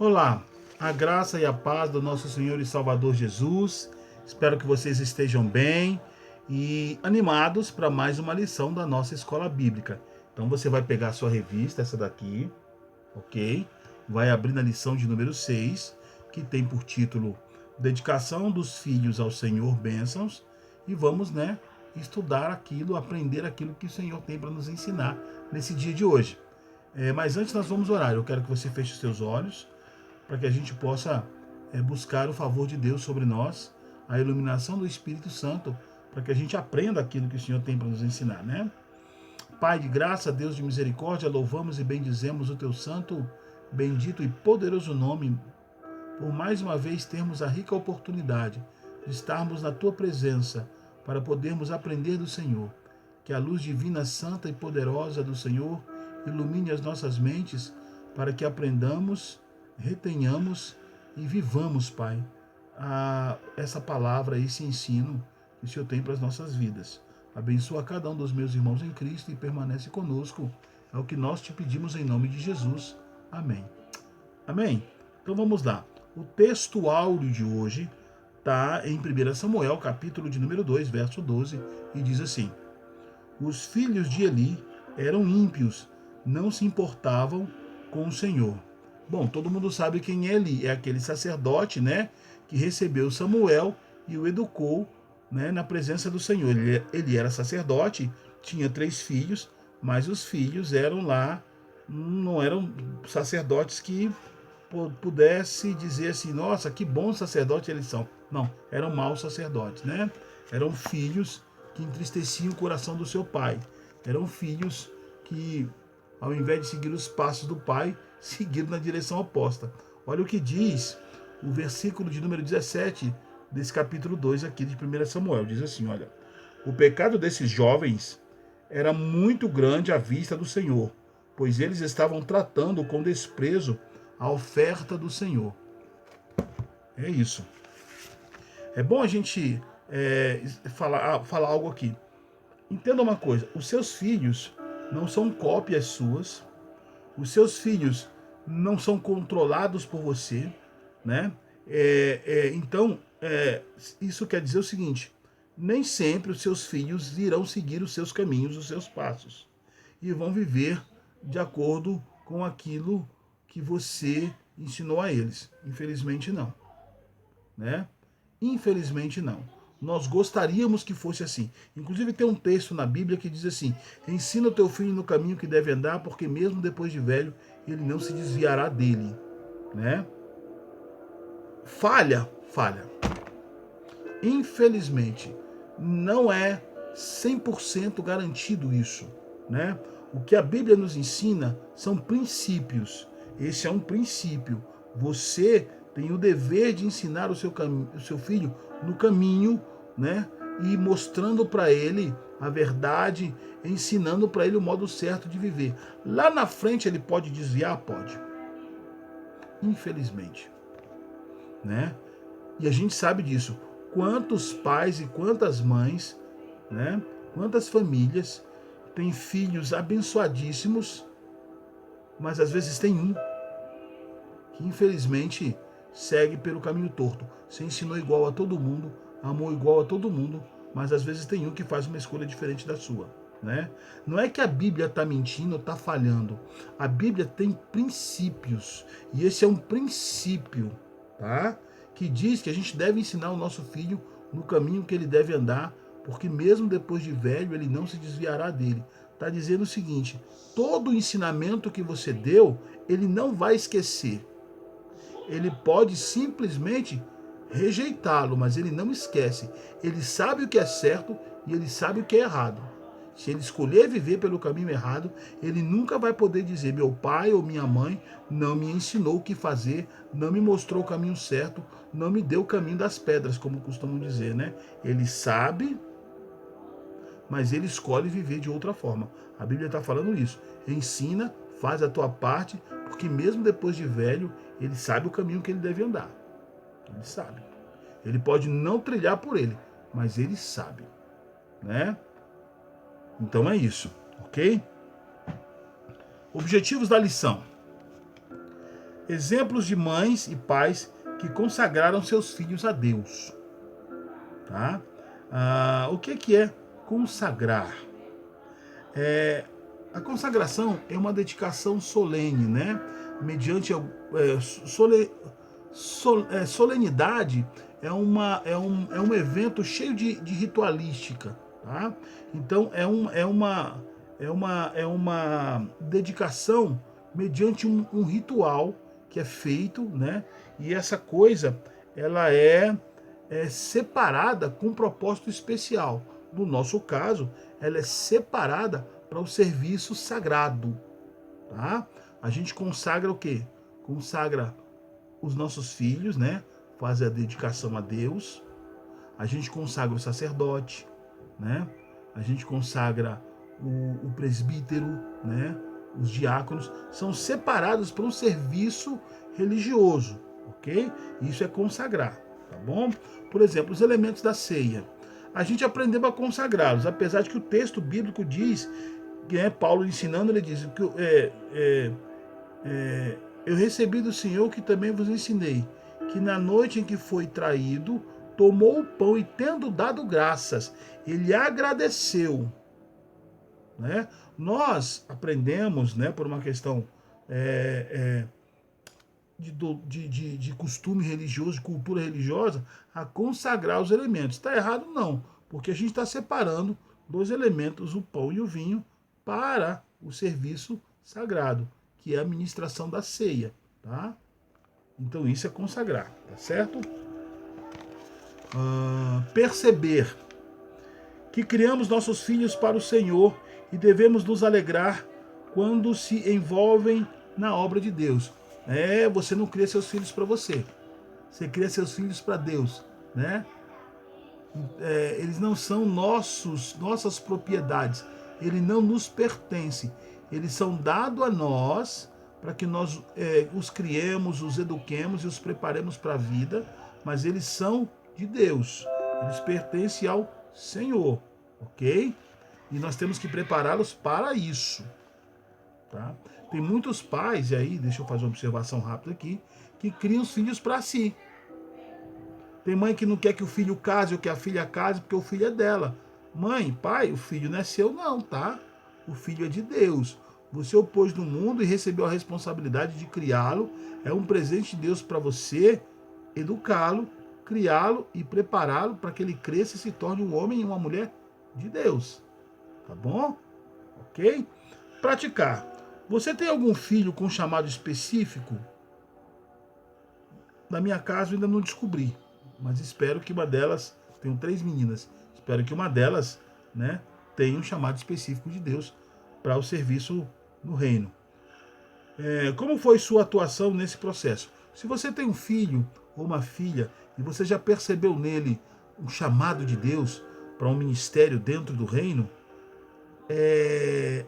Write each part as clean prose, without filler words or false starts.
Olá, a graça e a paz do nosso Senhor e Salvador Jesus. Espero que vocês estejam bem e animados para mais uma lição da nossa escola bíblica. Então você vai pegar a sua revista, essa daqui, ok? Vai abrir na lição de número 6, que tem por título Dedicação dos Filhos ao Senhor, Bênçãos. E vamos, estudar aquilo, aprender aquilo que o Senhor tem para nos ensinar nesse dia de hoje. Mas antes nós vamos orar. Eu quero que você feche os seus olhos para que a gente possa buscar o favor de Deus sobre nós, a iluminação do Espírito Santo, para que a gente aprenda aquilo que o Senhor tem para nos ensinar, né? Pai de graça, Deus de misericórdia, louvamos e bendizemos o teu santo, bendito e poderoso nome, por mais uma vez termos a rica oportunidade de estarmos na tua presença, para podermos aprender do Senhor. Que a luz divina, santa e poderosa do Senhor ilumine as nossas mentes, para que aprendamos, retenhamos e vivamos, Pai, essa palavra, esse ensino que o Senhor tem para as nossas vidas. Abençoa cada um dos meus irmãos em Cristo e permanece conosco. É o que nós te pedimos em nome de Jesus. Amém. Amém? Então vamos lá. O texto áureo de hoje está em 1 Samuel, capítulo de número 2, verso 12, e diz assim: Os filhos de Eli eram ímpios, não se importavam com o Senhor. Bom, todo mundo sabe quem é Eli, é aquele sacerdote, que recebeu Samuel e o educou, na presença do Senhor. Ele era sacerdote, tinha 3 filhos, mas os filhos eram lá, não eram sacerdotes que pudesse dizer assim, nossa, que bons sacerdotes eles são. Não, eram maus sacerdotes, Eram filhos que entristeciam o coração do seu pai. Eram filhos que, ao invés de seguir os passos do pai, seguiram na direção oposta. Olha o que diz o versículo de número 17 desse capítulo 2 aqui de 1 Samuel. Diz assim, olha: O pecado desses jovens era muito grande à vista do Senhor, pois eles estavam tratando com desprezo a oferta do Senhor. É isso. É bom a gente falar algo aqui. Entenda uma coisa, os seus filhos não são cópias suas, os seus filhos não são controlados por você, Então, isso quer dizer o seguinte: nem sempre os seus filhos irão seguir os seus caminhos, os seus passos, e vão viver de acordo com aquilo que você ensinou a eles. Infelizmente não, Infelizmente não. Nós gostaríamos que fosse assim. Inclusive tem um texto na Bíblia que diz assim: ensina o teu filho no caminho que deve andar, porque mesmo depois de velho, ele não se desviará dele, Falha. Infelizmente, não é 100% garantido isso, O que a Bíblia nos ensina são princípios. Esse é um princípio. Você tem o dever de ensinar o seu filho no caminho, E mostrando para ele a verdade, ensinando para ele o modo certo de viver. Lá na frente ele pode desviar? Pode. Infelizmente, E a gente sabe disso. Quantos pais e quantas mães, Quantas famílias têm filhos abençoadíssimos, mas às vezes tem um que infelizmente segue pelo caminho torto. Você ensinou igual a todo mundo, amou igual a todo mundo, mas às vezes tem um que faz uma escolha diferente da sua, Não é que a Bíblia está mentindo ou está falhando. A Bíblia tem princípios, e esse é um princípio, que diz que a gente deve ensinar o nosso filho no caminho que ele deve andar, porque mesmo depois de velho, ele não se desviará dele. Está dizendo o seguinte: todo o ensinamento que você deu, ele não vai esquecer. Ele pode simplesmente rejeitá-lo, mas ele não esquece. Ele sabe o que é certo e ele sabe o que é errado. Se ele escolher viver pelo caminho errado, ele nunca vai poder dizer: meu pai ou minha mãe não me ensinou o que fazer, não me mostrou o caminho certo, não me deu o caminho das pedras, como costumam dizer, Ele sabe, mas ele escolhe viver de outra forma. A Bíblia está falando isso. Ensina, faz a tua parte, porque mesmo depois de velho, ele sabe o caminho que ele deve andar. Ele sabe. Ele pode não trilhar por ele, mas ele sabe, Então é isso, ok? Objetivos da lição. exemplos de mães e pais que consagraram seus filhos a Deus. Tá? O que é consagrar? A consagração é uma dedicação solene, né? Mediante solenidade, é um evento cheio de ritualística, tá? Então é uma dedicação mediante um ritual que é feito, né? E essa coisa ela é separada com um propósito especial. No nosso caso, ela é separada para o serviço sagrado, tá? A gente consagra o quê? Consagra os nossos filhos, né? Faz a dedicação a Deus. A gente consagra o sacerdote, né? A gente consagra o presbítero, né? Os diáconos são separados para um serviço religioso, ok? Isso é consagrar, tá bom? Por exemplo, os elementos da ceia. A gente aprendeu a consagrá-los, apesar de que o texto bíblico diz, que é Paulo ensinando, ele diz que eu recebi do Senhor que também vos ensinei, que na noite em que foi traído, tomou o pão e tendo dado graças, ele agradeceu. Né? Nós aprendemos, né, por uma questão de costume religioso, de cultura religiosa, a consagrar os elementos. Está errado? Não, porque a gente está separando dois elementos, o pão e o vinho, para o serviço sagrado, que é a ministração da ceia. Tá? Então isso é consagrar, tá certo? Perceber que criamos nossos filhos para o Senhor e devemos nos alegrar quando se envolvem na obra de Deus. Você não cria seus filhos para você. Você cria seus filhos para Deus, né? Eles não são nossas propriedades. Eles não nos pertencem. Eles são dados a nós para que nós os criemos, os eduquemos e os preparemos para a vida, mas eles são de Deus. Eles pertencem ao Senhor, ok? E nós temos que prepará-los para isso, tá? Tem muitos pais, e aí, deixa eu fazer uma observação rápida aqui, que criam os filhos para si. Tem mãe que não quer que o filho case ou que a filha case porque o filho é dela. Mãe, pai, o filho não é seu não, tá? O filho é de Deus. Você o pôs no mundo e recebeu a responsabilidade de criá-lo. É um presente de Deus para você educá-lo, criá-lo e prepará-lo para que ele cresça e se torne um homem e uma mulher de Deus. Tá bom? Ok? Praticar. Você tem algum filho com chamado específico? Na minha casa eu ainda não descobri, mas espero que uma delas, tenho 3 meninas, espero que uma delas, né, tenha um chamado específico de Deus para o serviço no reino. Como foi sua atuação nesse processo? Se você tem um filho ou uma filha e você já percebeu nele um chamado de Deus para um ministério dentro do reino,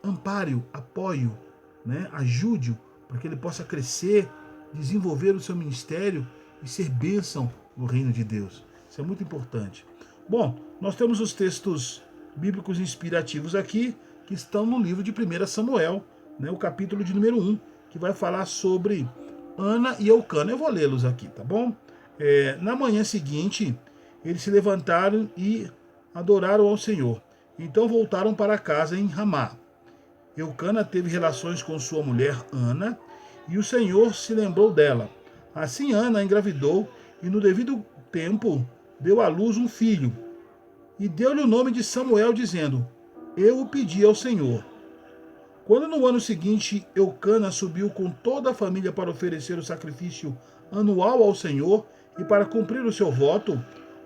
ampare-o, apoie-o, né? Ajude-o para que ele possa crescer, desenvolver o seu ministério e ser bênção no reino de Deus. Isso é muito importante. Bom, nós temos os textos bíblicos inspirativos aqui, que estão no livro de 1 Samuel, né? O capítulo de número 1, que vai falar sobre Ana e Eucana. Eu vou lê-los aqui, tá bom? Na manhã seguinte, eles se levantaram e adoraram ao Senhor. Então voltaram para casa em Ramá. Eucana teve relações com sua mulher Ana, e o Senhor se lembrou dela. Assim Ana engravidou e no devido tempo deu à luz um filho. E deu-lhe o nome de Samuel, dizendo: Eu o pedi ao Senhor. Quando no ano seguinte Eucana subiu com toda a família para oferecer o sacrifício anual ao Senhor e para cumprir o seu voto,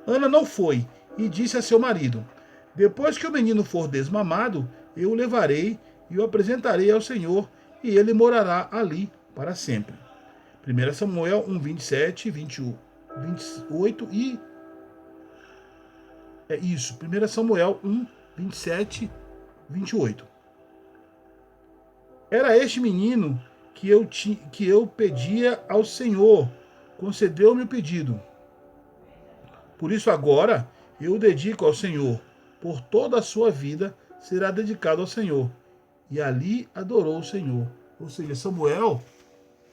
Ana não foi e disse a seu marido: Depois que o menino for desmamado, eu o levarei e o apresentarei ao Senhor, e ele morará ali para sempre. 1 Samuel 1, 27, 28 e... É isso, 1 Samuel 1, 27, 28. Era este menino que eu pedia ao Senhor, concedeu-me o pedido. Por isso agora eu o dedico ao Senhor, por toda a sua vida será dedicado ao Senhor. E ali adorou o Senhor. Ou seja, Samuel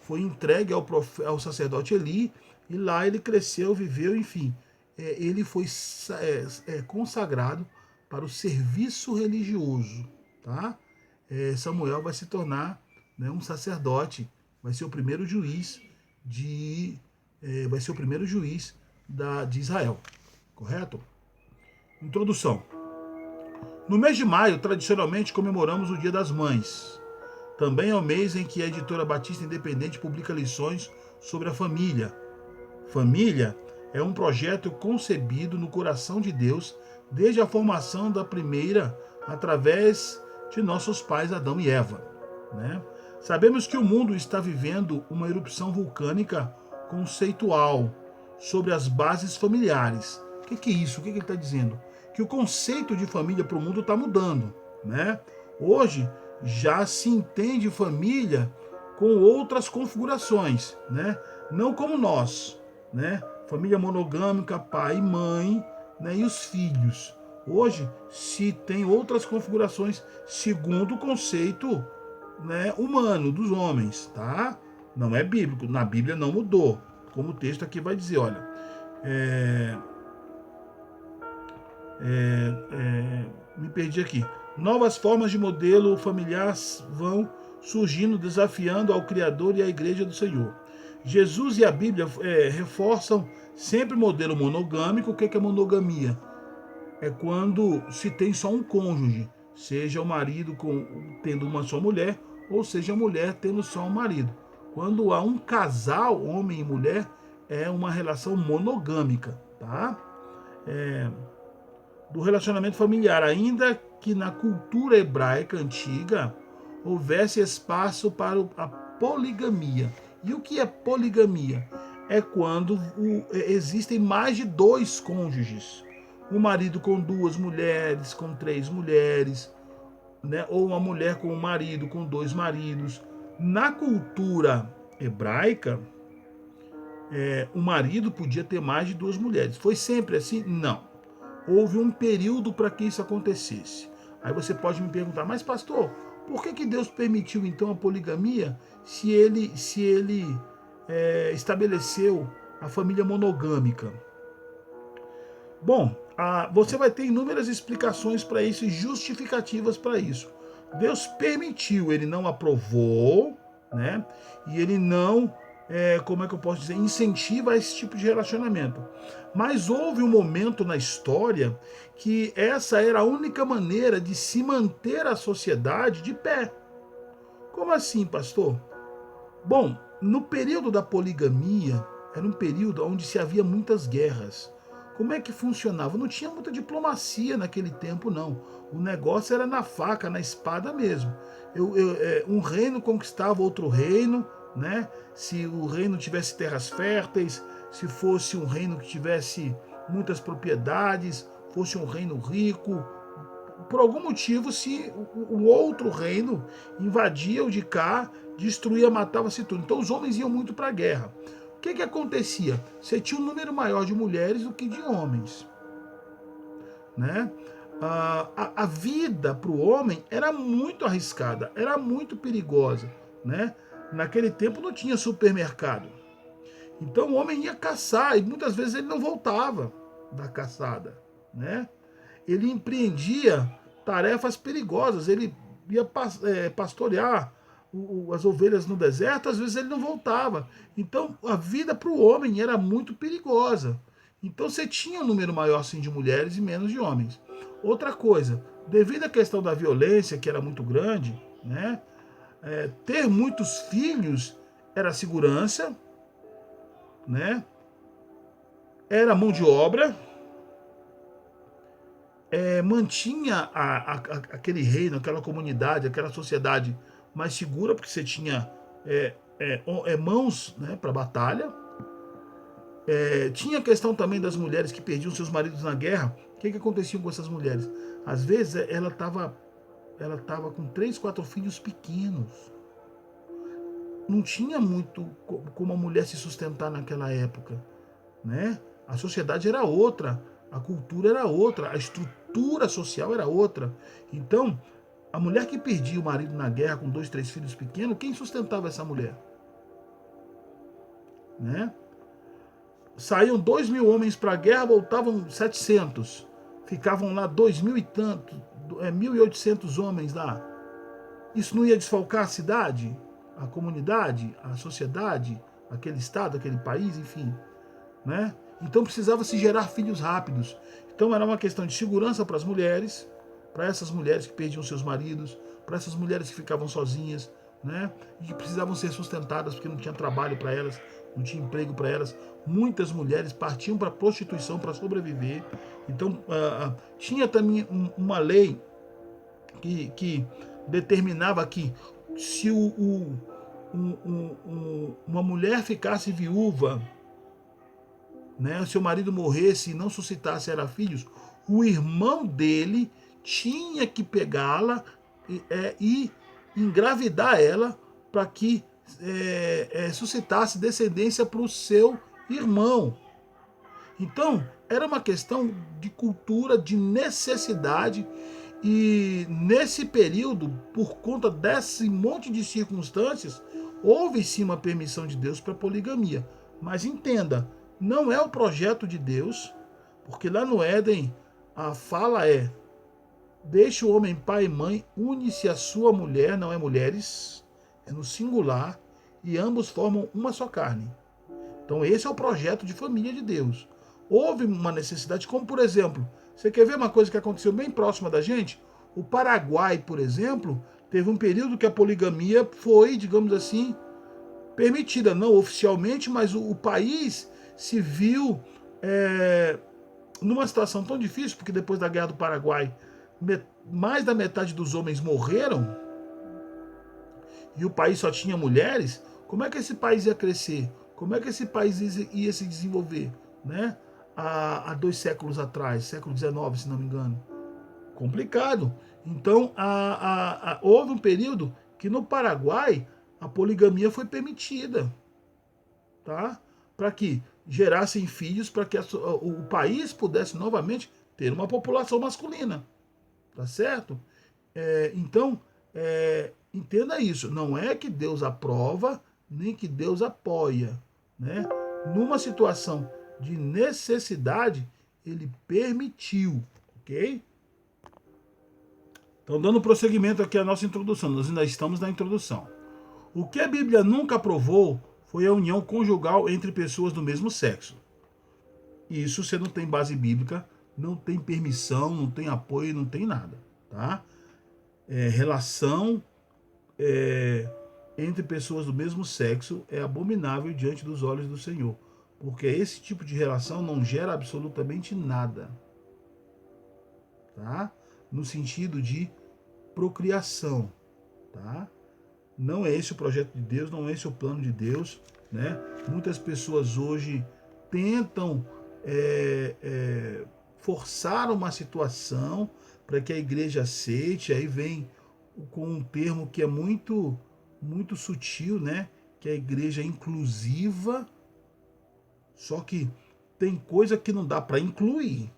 foi entregue ao sacerdote Eli, e lá ele cresceu, viveu, enfim. Ele foi consagrado para o serviço religioso, tá? Samuel vai se tornar, né, um sacerdote, vai ser o primeiro juiz vai ser o primeiro juiz de Israel, correto? Introdução. No mês de maio, tradicionalmente comemoramos o Dia das Mães. Também é o mês em que a editora Batista Independente publica lições sobre a família. Família é um projeto concebido no coração de Deus desde a formação da primeira através de nossos pais Adão e Eva, né? Sabemos que o mundo está vivendo uma erupção vulcânica conceitual sobre as bases familiares. O que é isso? O que ele está dizendo? Que o conceito de família para o mundo está mudando, né? Hoje já se entende família com outras configurações, né? Não como nós, né? Família monogâmica, pai e mãe, né? E os filhos. Hoje se tem outras configurações segundo o conceito, né, humano dos homens, tá? Não é bíblico. Na Bíblia não mudou, como o texto aqui vai dizer, olha. Me perdi aqui. Novas formas de modelo familiar vão surgindo, desafiando ao Criador e à Igreja do Senhor. Jesus e a Bíblia reforçam sempre o modelo monogâmico. O que é monogamia? É quando se tem só um cônjuge, seja o marido tendo uma só mulher, ou seja a mulher tendo só um marido. Quando há um casal, homem e mulher, é uma relação monogâmica, tá? Do relacionamento familiar, ainda que na cultura hebraica antiga houvesse espaço para a poligamia. E o que é poligamia? É quando existem mais de 2 cônjuges. Um marido com 2 mulheres, com 3 mulheres, né? Ou uma mulher com um marido, com 2 maridos. Na cultura hebraica, o marido podia ter mais de 2 mulheres. Foi sempre assim? Não. Houve um período para que isso acontecesse. Aí você pode me perguntar, mas pastor, por que Deus permitiu então a poligamia se ele estabeleceu a família monogâmica? Bom, você vai ter inúmeras explicações para isso e justificativas para isso. Deus permitiu, ele não aprovou, né? E ele não, como é que eu posso dizer, incentiva esse tipo de relacionamento. Mas houve um momento na história que essa era a única maneira de se manter a sociedade de pé. Como assim, pastor? Bom, no período da poligamia, era um período onde se havia muitas guerras. Como é que funcionava? Não tinha muita diplomacia naquele tempo, não. O negócio era na faca, na espada mesmo. Um reino conquistava outro reino, né? Se o reino tivesse terras férteis, se fosse um reino que tivesse muitas propriedades, fosse um reino rico, por algum motivo, se o outro reino invadia o de cá, destruía, matava-se tudo. Então os homens iam muito para a guerra. O que acontecia? Você tinha um número maior de mulheres do que de homens, né? A vida para o homem era muito arriscada, era muito perigosa, né? Naquele tempo não tinha supermercado. Então o homem ia caçar e muitas vezes ele não voltava da caçada, né? Ele empreendia tarefas perigosas, ele ia pastorear as ovelhas no deserto, às vezes ele não voltava. Então a vida para o homem era muito perigosa. Então você tinha um número maior sim, de mulheres e menos de homens. Outra coisa, devido à questão da violência, que era muito grande, né, ter muitos filhos era segurança, né, era mão de obra, mantinha aquele reino, aquela comunidade, aquela sociedade mais segura, porque você tinha mãos, né, para batalha. Tinha a questão também das mulheres que perdiam seus maridos na guerra. O que acontecia com essas mulheres? Às vezes ela estava com 3, 4 filhos pequenos. Não tinha muito como a mulher se sustentar naquela época, né? A sociedade era outra, a cultura era outra, a estrutura social era outra. Então, a mulher que perdia o marido na guerra com 2, 3 filhos pequenos, quem sustentava essa mulher? né? Saíam 2.000 homens para a guerra, voltavam 700. Ficavam lá 2.000 e tanto, 1.800 homens lá. Isso não ia desfalcar a cidade, a comunidade, a sociedade, aquele estado, aquele país, enfim, né? Então precisava se gerar filhos rápidos. Então era uma questão de segurança para as mulheres, para essas mulheres que perdiam seus maridos, para essas mulheres que ficavam sozinhas, né? E que precisavam ser sustentadas porque não tinha trabalho para elas, não tinha emprego para elas. Muitas mulheres partiam para a prostituição para sobreviver. Então tinha também uma lei que determinava que se uma mulher ficasse viúva, né, seu marido morresse e não suscitasse ela filhos, o irmão dele tinha que pegá-la e engravidar ela para que suscitasse descendência para o seu irmão. Então, era uma questão de cultura, de necessidade, e nesse período, por conta desse monte de circunstâncias, houve sim uma permissão de Deus para a poligamia. Mas entenda, não é o projeto de Deus, porque lá no Éden a fala é: deixe o homem pai e mãe, une-se a sua mulher, não é mulheres, é no singular, e ambos formam uma só carne. Então esse é o projeto de família de Deus. Houve uma necessidade, como por exemplo, você quer ver uma coisa que aconteceu bem próxima da gente? O Paraguai, por exemplo, teve um período que a poligamia foi, digamos assim, permitida, não oficialmente, mas o país se viu numa situação tão difícil, porque depois da Guerra do Paraguai, mais da metade dos homens morreram, e o país só tinha mulheres. Como é que esse país ia crescer? Como é que esse país ia se desenvolver, né? Há 2 séculos atrás, século XIX, se não me engano. Complicado. Então, houve um período que no Paraguai a poligamia foi permitida, tá? Para que gerassem filhos, para que o país pudesse novamente ter uma população masculina, tá certo? Então, entenda isso. Não é que Deus aprova, nem que Deus apoia, né? Numa situação de necessidade, ele permitiu, ok? Então, dando prosseguimento aqui à nossa introdução, nós ainda estamos na introdução. O que a Bíblia nunca aprovou foi a união conjugal entre pessoas do mesmo sexo. Isso você não tem base bíblica, não tem permissão, não tem apoio, não tem nada, tá? Relação entre pessoas do mesmo sexo é abominável diante dos olhos do Senhor, porque esse tipo de relação não gera absolutamente nada, tá? No sentido de procriação, tá? Não é esse o projeto de Deus, não é esse o plano de Deus, né? Muitas pessoas hoje tentam forçar uma situação para que a igreja aceite, aí vem com um termo que é muito sutil, né? Que é a igreja inclusiva. Só que tem coisa que não dá para incluir.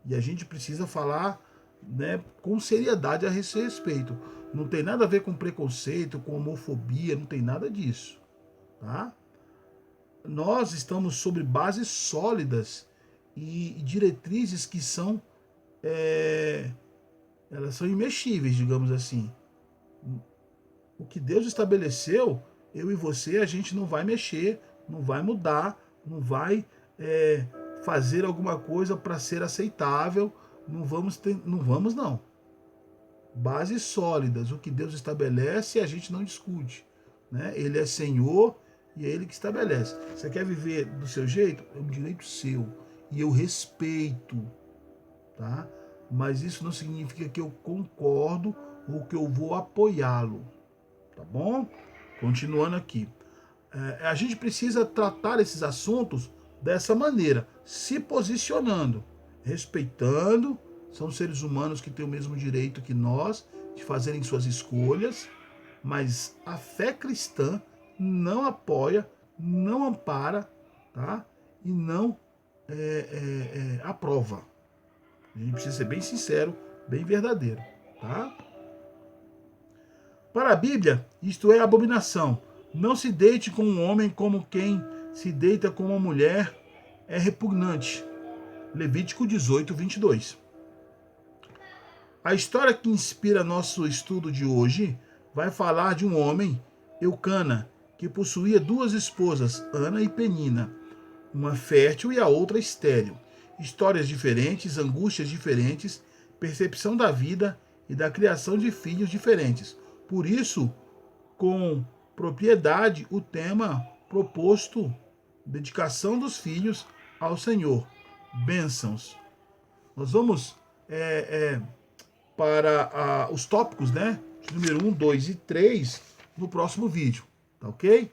E a gente precisa falar, né, com seriedade a esse respeito. Não tem nada a ver com preconceito, com homofobia, não tem nada disso, tá? Nós estamos sobre bases sólidas e diretrizes que são elas são imexíveis, digamos assim. O que Deus estabeleceu, eu e você, a gente não vai mexer, não vai mudar, não vai fazer alguma coisa para ser aceitável, não vamos não. Bases sólidas, o que Deus estabelece a gente não discute, né? Ele é Senhor e é Ele que estabelece. Você quer viver do seu jeito? É um direito seu e eu respeito, tá? Mas isso não significa que eu concordo ou que eu vou apoiá-lo, tá bom? Continuando aqui. A gente precisa tratar esses assuntos dessa maneira, se posicionando, respeitando. São seres humanos que têm o mesmo direito que nós de fazerem suas escolhas, mas a fé cristã não apoia, não ampara, tá? E não aprova. A gente precisa ser bem sincero, bem verdadeiro, tá? Para a Bíblia, isto é abominação. Não se deite com um homem como quem se deita com uma mulher é repugnante. Levítico 18, 22. A história que inspira nosso estudo de hoje vai falar de um homem, Eucana, que possuía duas esposas, Ana e Penina, uma fértil e a outra estéril. Histórias diferentes, angústias diferentes, percepção da vida e da criação de filhos diferentes. Por isso, com propriedade, o tema proposto, dedicação dos filhos ao Senhor. Bênçãos. Nós vamos para os tópicos, né? Número 1, 2 e 3 no próximo vídeo, tá ok?